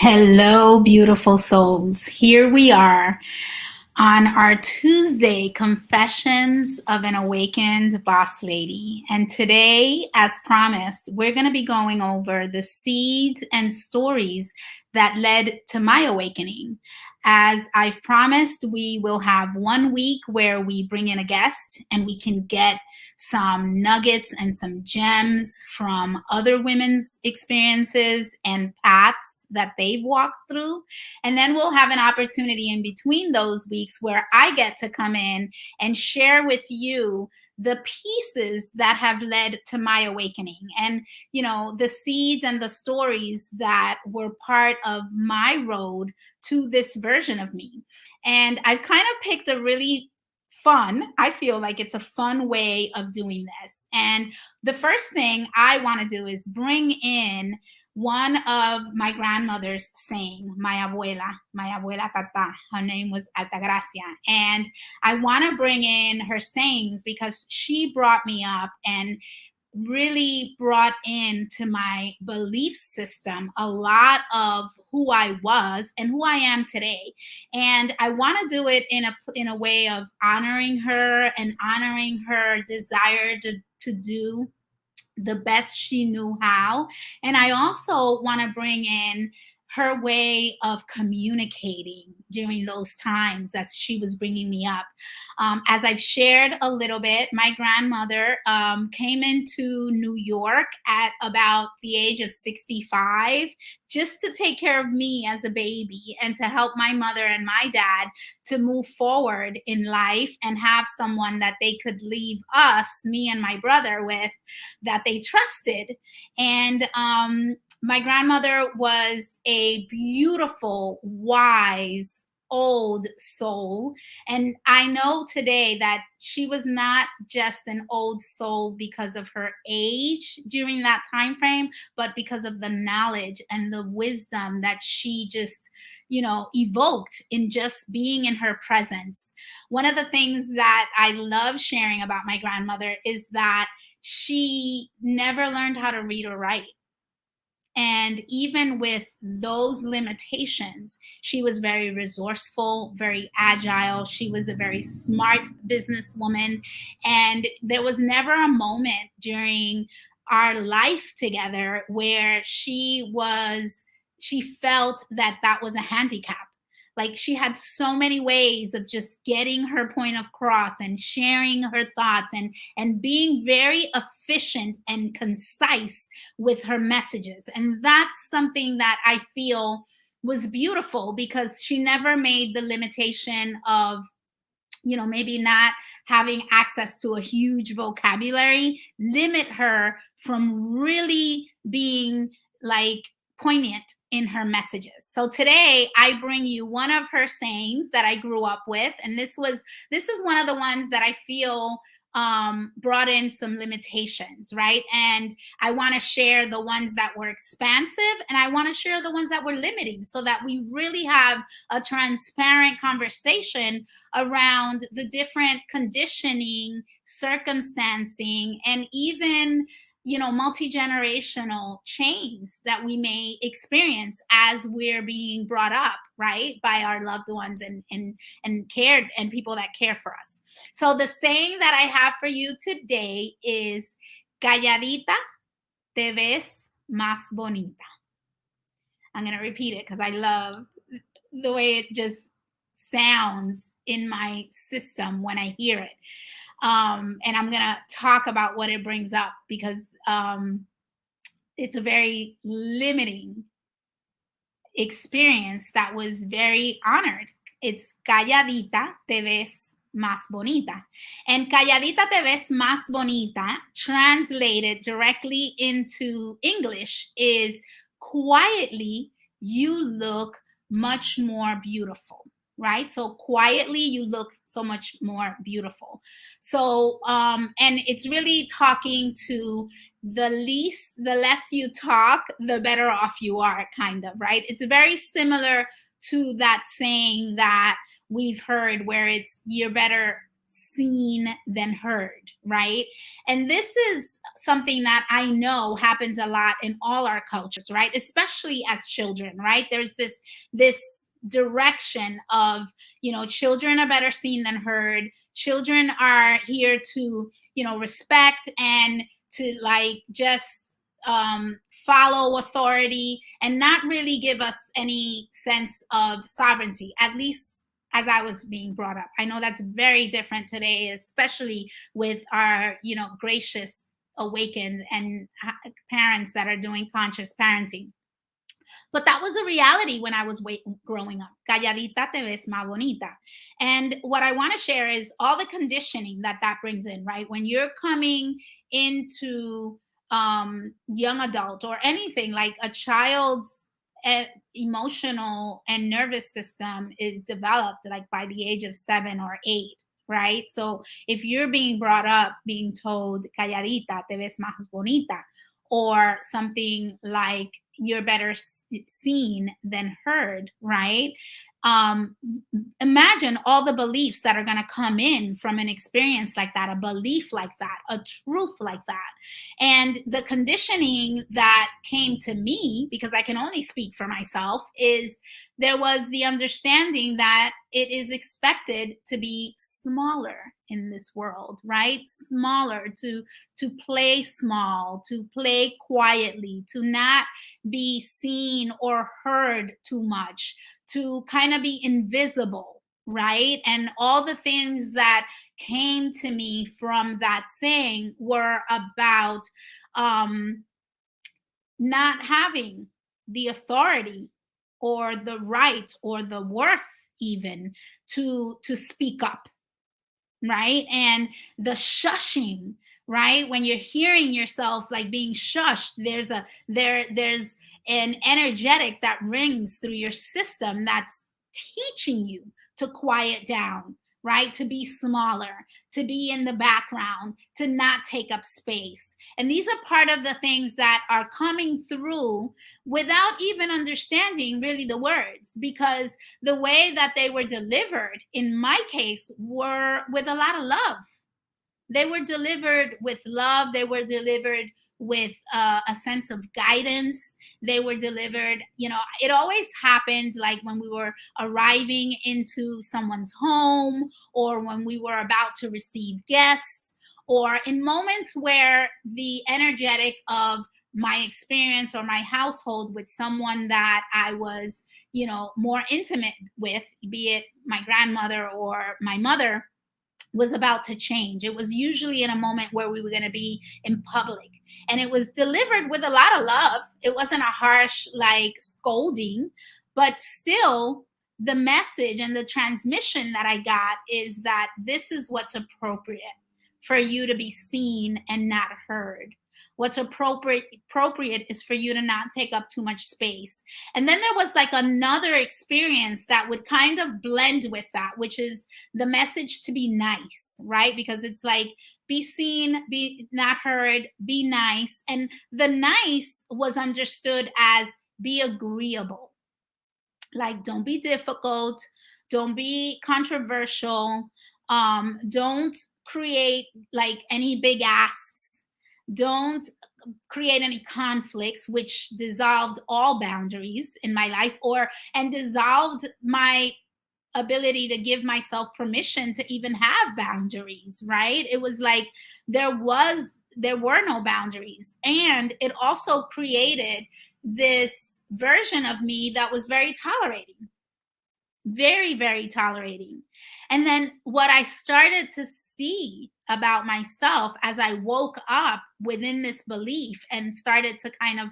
Hello, beautiful souls. Here we are on our Tuesday Confessions of an Awakened Boss Lady. And today, as promised, we're going to be going over the seeds and stories that led to my awakening. As I've promised, we will have 1 week where we bring in a guest and we can get some nuggets and some gems from other women's experiences and paths that they've walked through. And then we'll have an opportunity in between those weeks where I get to come in and share with you the pieces that have led to my awakening and, the seeds and the stories that were part of my road to this version of me. And I've kind of picked a really I feel like it's a fun way of doing this. And the first thing I want to do is bring in one of my grandmother's saying, my abuela tata. Her name was Altagracia. And I want to bring in her sayings because she brought me up and really brought into my belief system a lot of who I was and who I am today. And I want to do it in a way of honoring her and honoring her desire to do the best she knew how. And I also want to bring in her way of communicating during those times that she was bringing me up. As I've shared a little bit, my grandmother came into New York at about the age of 65 just to take care of me as a baby and to help my mother and my dad to move forward in life and have someone that they could leave us, me and my brother, with that they trusted. And my grandmother was a beautiful, wise, old soul. And I know today that she was not just an old soul because of her age during that time frame, but because of the knowledge and the wisdom that she just evoked in just being in her presence. One of the things that I love sharing about my grandmother is that she never learned how to read or write. And even with those limitations, she was very resourceful, very agile. She was a very smart businesswoman. And there was never a moment during our life together where she felt that that was a handicap. Like, she had so many ways of just getting her point across and sharing her thoughts and being very efficient and concise with her messages. And that's something that I feel was beautiful because she never made the limitation of maybe not having access to a huge vocabulary limit her from really being like poignant in her messages. So today I bring you one of her sayings that I grew up with, and this is one of the ones that I feel brought in some limitations, right? And I want to share the ones that were expansive, and I want to share the ones that were limiting so that we really have a transparent conversation around the different conditioning, circumstancing, and even multi-generational chains that we may experience as we're being brought up, right, by our loved ones and cared and people that care for us. So the saying that I have for you today is calladita te ves más bonita. I'm going to repeat it because I love the way it just sounds in my system when I hear it. And I'm going to talk about what it brings up because it's a very limiting experience that was very honored. It's calladita te ves más bonita. And calladita te ves más bonita, translated directly into English, is quietly you look much more beautiful, right? So quietly you look so much more beautiful. So and it's really talking to the less you talk, the better off you are, kind of, right? It's very similar to that saying that we've heard where it's you're better seen than heard, right? And this is something that I know happens a lot in all our cultures, right? Especially as children, right? There's this direction of, children are better seen than heard. Children are here to, respect and to like just follow authority and not really give us any sense of sovereignty, at least as I was being brought up. I know that's very different today, especially with our, gracious awakened and parents that are doing conscious parenting. But that was a reality when I was growing up. Calladita te ves más bonita. And what I want to share is all the conditioning that brings in, right? When you're coming into young adult or anything, like a child's emotional and nervous system is developed like by the age of 7 or 8, right? So if you're being brought up being told calladita te ves más bonita, or something like you're better seen than heard, right? um Imagine all the beliefs that are going to come in from an experience like that, a belief like that, a truth like that. And the conditioning that came to me, because I can only speak for myself, is there was the understanding that it is expected to be smaller in this world, right? Smaller, to play small, to play quietly, to not be seen or heard too much, to kind of be invisible, right? And all the things that came to me from that saying were about um, not having the authority or the right or the worth even to speak up, right? And the shushing, right? When you're hearing yourself like being shushed, there's an energetic that rings through your system that's teaching you to quiet down, right? To be smaller, to be in the background, to not take up space. And these are part of the things that are coming through without even understanding really the words, because the way that they were delivered in my case were with a lot of love. They were delivered with love. They were delivered with a sense of guidance. They were delivered, it always happened like when we were arriving into someone's home, or when we were about to receive guests, or in moments where the energetic of my experience or my household with someone that I was, more intimate with, be it my grandmother or my mother, was about to change. It was usually in a moment where we were going to be in public. And it was delivered with a lot of love. It wasn't a harsh, like, scolding, but still, the message and the transmission that I got is that this is what's appropriate for you to be seen and not heard. What's appropriate is for you to not take up too much space. And then there was like another experience that would kind of blend with that, which is the message to be nice, right? Because it's like, be seen, be not heard, be nice. And the nice was understood as be agreeable. Like, don't be difficult, don't be controversial, don't create like any big asks, don't create any conflicts, which dissolved all boundaries in my life, or and dissolved my ability to give myself permission to even have boundaries, right? It was like there were no boundaries, and it also created this version of me that was very tolerating, very, very tolerating. And then what I started to see about myself as I woke up within this belief and started to kind of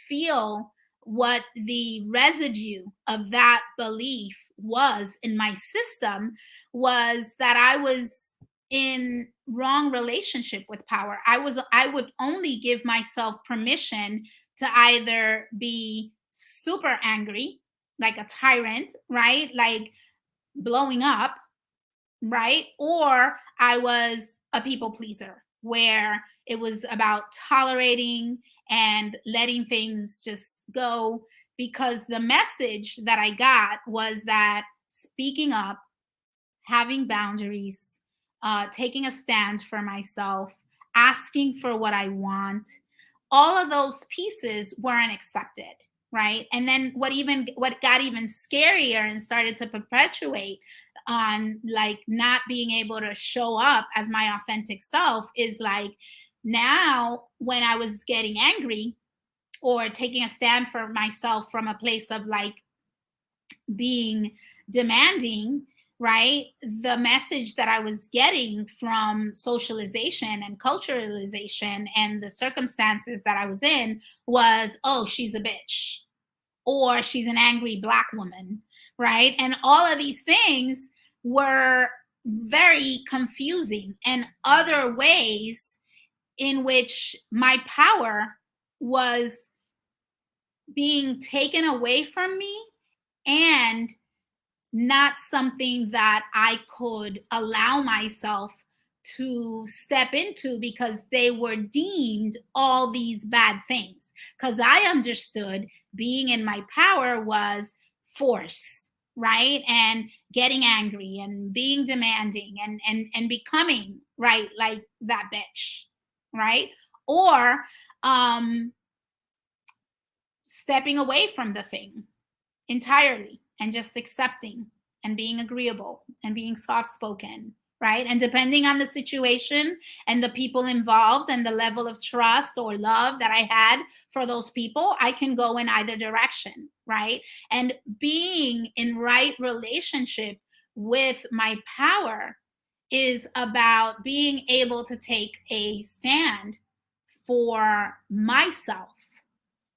feel what the residue of that belief was in my system, was that I was in wrong relationship with power. I would only give myself permission to either be super angry, like a tyrant, right? Like blowing up, right? Or I was a people pleaser, where it was about tolerating and letting things just go, because the message that I got was that speaking up, having boundaries, taking a stand for myself, asking for what I want, all of those pieces weren't accepted, right? And then what got even scarier and started to perpetuate on like not being able to show up as my authentic self is like now when I was getting angry or taking a stand for myself from a place of like being demanding, right? The message that I was getting from socialization and culturalization and the circumstances that I was in was, oh, she's a bitch, or she's an angry Black woman, right? And all of these things were very confusing, and other ways in which my power was being taken away from me and not something that I could allow myself to step into because they were deemed all these bad things. Because I understood being in my power was force, right? And getting angry and being demanding and becoming right like that bitch, right? Or stepping away from the thing entirely and just accepting and being agreeable and being soft spoken, right? And depending on the situation and the people involved and the level of trust or love that I had for those people, I can go in either direction, right? And being in right relationship with my power is about being able to take a stand for myself,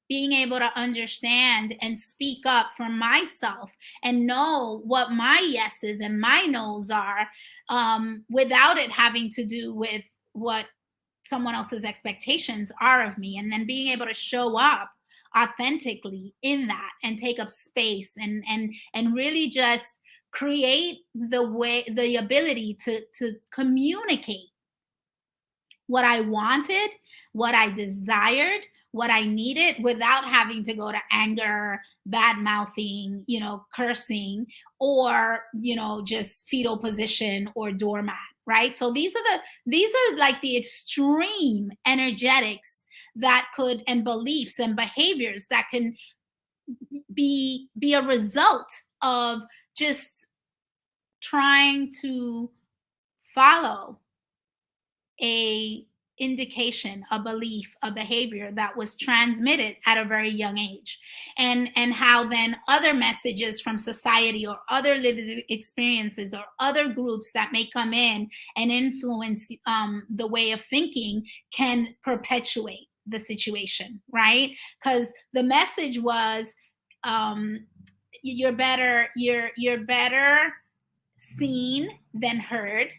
being able to understand and speak up for myself and know what my yeses and my nos are, without it having to do with what someone else's expectations are of me, and then being able to show up authentically in that and take up space and really just create the ability to communicate what I wanted, what I desired, what I needed without having to go to anger, bad mouthing, cursing, or, just fetal position or doormat, right? So these are like the extreme energetics that could, and beliefs and behaviors that can be a result of just trying to follow a indication, a belief, a behavior that was transmitted at a very young age, and how then other messages from society or other lived experiences or other groups that may come in and influence the way of thinking can perpetuate the situation, right? Because the message was, um, you're better seen than heard,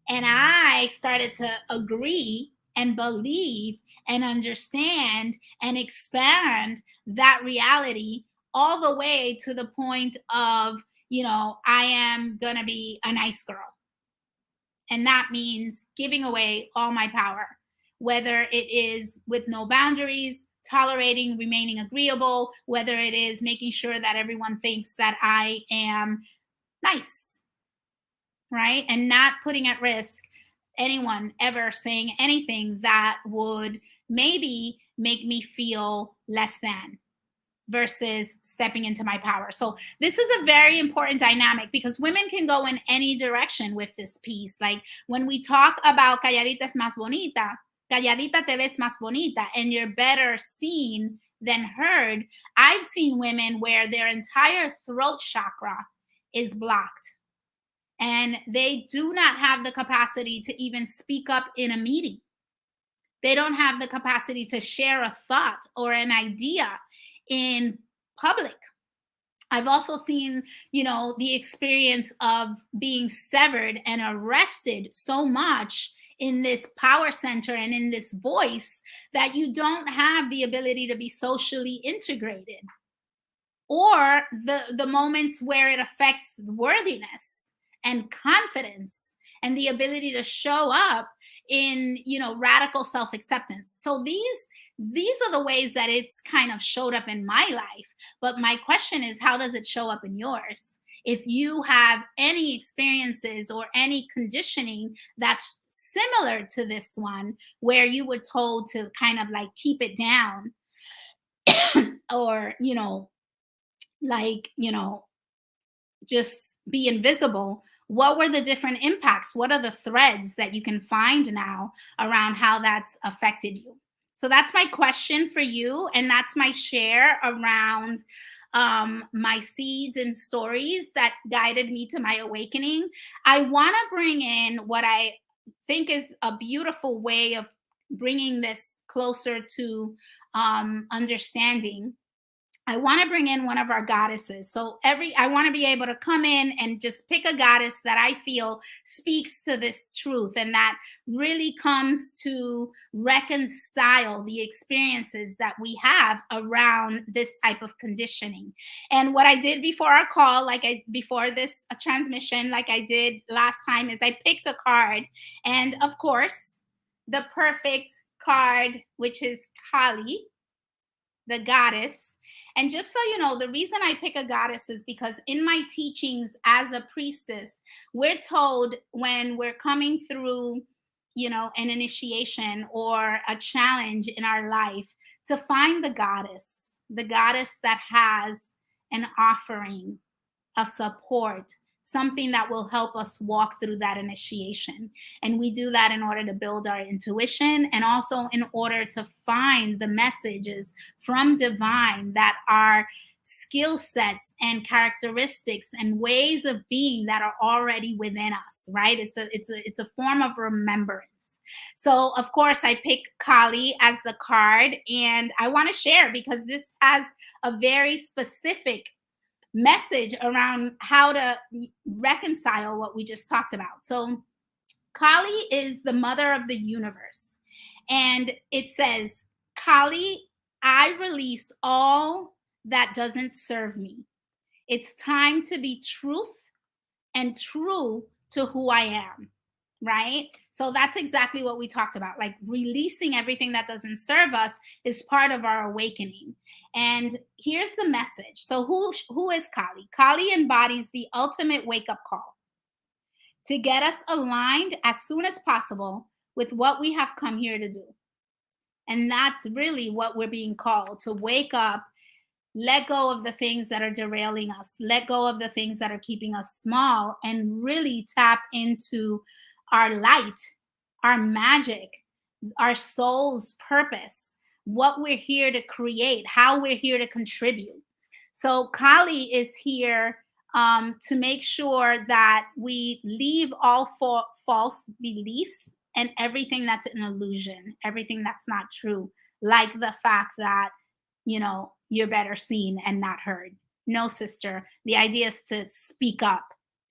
and I started to agree and believe and understand and expand that reality all the way to the point of, I am going to be a nice girl. And that means giving away all my power, whether it is with no boundaries, tolerating, remaining agreeable, whether it is making sure that everyone thinks that I am nice, right? And not putting at risk anyone ever saying anything that would maybe make me feel less than versus stepping into my power. So this is a very important dynamic because women can go in any direction with this piece. Like when we talk about calladita es más bonita, calladita te ves más bonita, and you're better seen than heard. I've seen women where their entire throat chakra is blocked and they do not have the capacity to even speak up in a meeting. They don't have the capacity to share a thought or an idea in public. I've also seen, the experience of being severed and arrested so much in this power center and in this voice that you don't have the ability to be socially integrated, or the moments where it affects worthiness and confidence and the ability to show up in radical self-acceptance. So these are the ways that it's kind of showed up in my life, but my question is, how does it show up in yours? if you have any experiences or any conditioning that's similar to this one, where you were told to kind of like keep it down, or, like, just be invisible. What were the different impacts? What are the threads that you can find now around how that's affected you? So that's my question for you. And that's my share around my seeds and stories that guided me to my awakening. I want to bring in what I think is a beautiful way of bringing this closer to understanding. I want to bring in one of our goddesses. So I want to be able to come in and just pick a goddess that I feel speaks to this truth and that really comes to reconcile the experiences that we have around this type of conditioning. And what I did before our call, before this transmission, like I did last time, is I picked a card, and of course, the perfect card, which is Kali, the goddess. And just so you know, the reason I pick a goddess is because in my teachings as a priestess, we're told when we're coming through, an initiation or a challenge in our life, to find the goddess that has an offering, a support, something that will help us walk through that initiation. And we do that in order to build our intuition, and also in order to find the messages from divine that are skill sets and characteristics and ways of being that are already within us, right? It's a form of remembrance. So of course I pick Kali as the card, and I want to share because this has a very specific message around how to reconcile what we just talked about. So, Kali is the mother of the universe. And it says, Kali, I release all that doesn't serve me. It's time to be truth and true to who I am, right? So that's exactly what we talked about. Like, releasing everything that doesn't serve us is part of our awakening. And here's the message. So who is Kali? Kali embodies the ultimate wake up call to get us aligned as soon as possible with what we have come here to do. And that's really what we're being called, to wake up, let go of the things that are derailing us, let go of the things that are keeping us small, and really tap into our light, our magic, our soul's purpose, what we're here to create, how we're here to contribute. So Kali is here to make sure that we leave all false beliefs and everything that's an illusion, everything that's not true, like the fact that, you're better seen and not heard. No, sister. The idea is to speak up,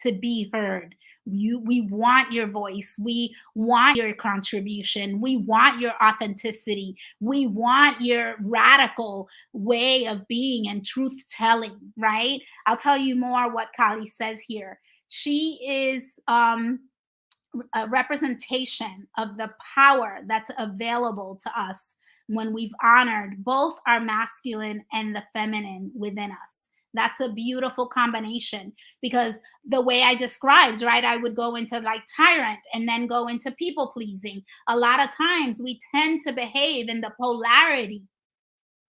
to be heard. We want your voice. We want your contribution. We want your authenticity. We want your radical way of being and truth telling, right? I'll tell you more what Kali says here. She is a representation of the power that's available to us when we've honored both our masculine and the feminine within us. That's a beautiful combination, because the way I described, right, I would go into like tyrant and then go into people pleasing. A lot of times we tend to behave in the polarity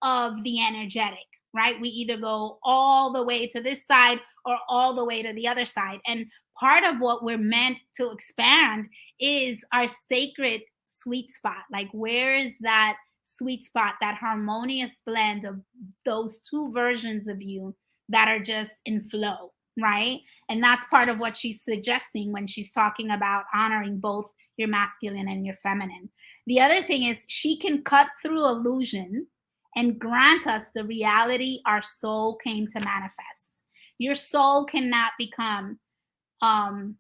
of the energetic, right? We either go all the way to this side or all the way to the other side. And part of what we're meant to expand is our sacred sweet spot. Like, where is that sweet spot, that harmonious blend of those two versions of you that are just in flow, right? And that's part of what she's suggesting when she's talking about honoring both your masculine and your feminine. The other thing is, she can cut through illusion and grant us the reality our soul came to manifest. Your soul cannot become um,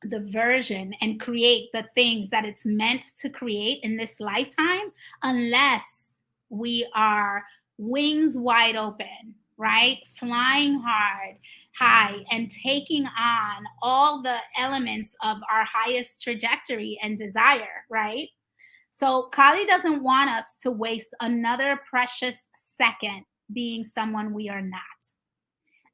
the version and create the things that it's meant to create in this lifetime unless we are wings wide open, right? Flying high, and taking on all the elements of our highest trajectory and desire, right? So Kali doesn't want us to waste another precious second being someone we are not.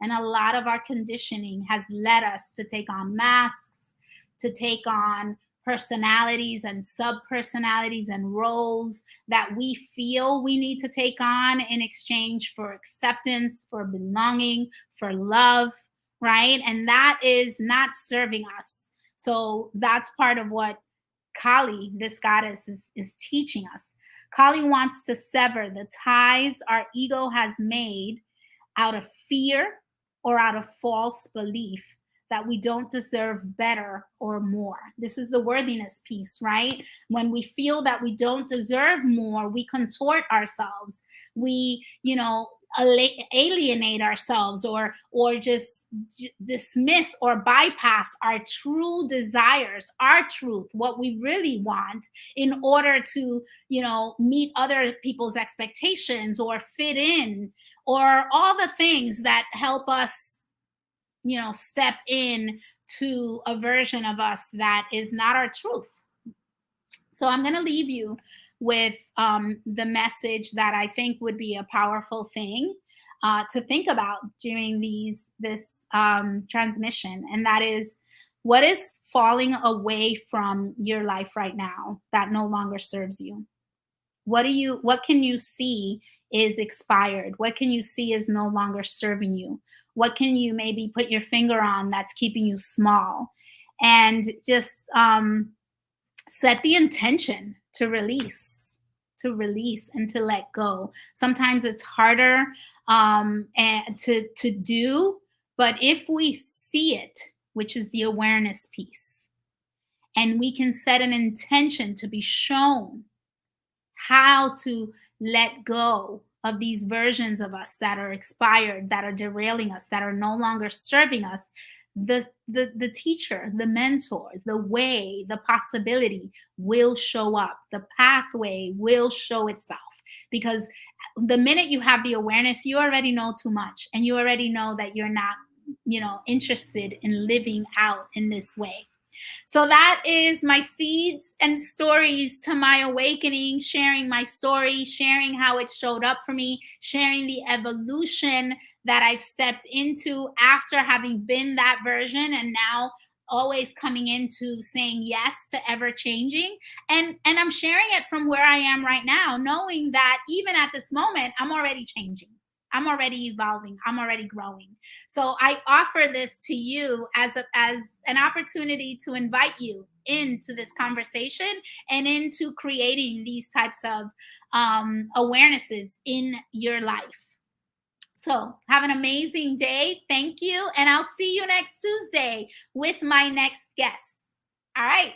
And a lot of our conditioning has led us to take on masks, to take on personalities and sub personalities and roles that we feel we need to take on in exchange for acceptance, for belonging, for love, right? And that is not serving us. So that's part of what Kali, this goddess, is teaching us. Kali wants to sever the ties our ego has made out of fear or out of false belief that we don't deserve better or more. This is the worthiness piece, right? When we feel that we don't deserve more, we contort ourselves. We, alienate ourselves, or just dismiss or bypass our true desires, our truth, what we really want, in order to, meet other people's expectations or fit in, or all the things that help us, step in to a version of us that is not our truth. So I'm going to leave you with the message that I think would be a powerful thing to think about during this transmission, and that is, what is falling away from your life right now that no longer serves you? What can you see is expired? What can you see is no longer serving you? What can you maybe put your finger on that's keeping you small? And just set the intention to release and to let go. Sometimes it's harder and to do, but if we see it, which is the awareness piece, and we can set an intention to be shown how to let go of these versions of us that are expired, that are derailing us, that are no longer serving us, the teacher, the mentor, the way, the possibility will show up. The pathway will show itself, because the minute you have the awareness, you already know too much, and you already know that you're not, interested in living out in this way. So that is my seeds and stories to my awakening, sharing my story, sharing how it showed up for me, sharing the evolution that I've stepped into after having been that version, and now always coming into saying yes to ever changing. And I'm sharing it from where I am right now, knowing that even at this moment, I'm already changing. I'm already evolving. I'm already growing. So I offer this to you as an opportunity to invite you into this conversation and into creating these types of awarenesses in your life. So have an amazing day. Thank you. And I'll see you next Tuesday with my next guest. All right.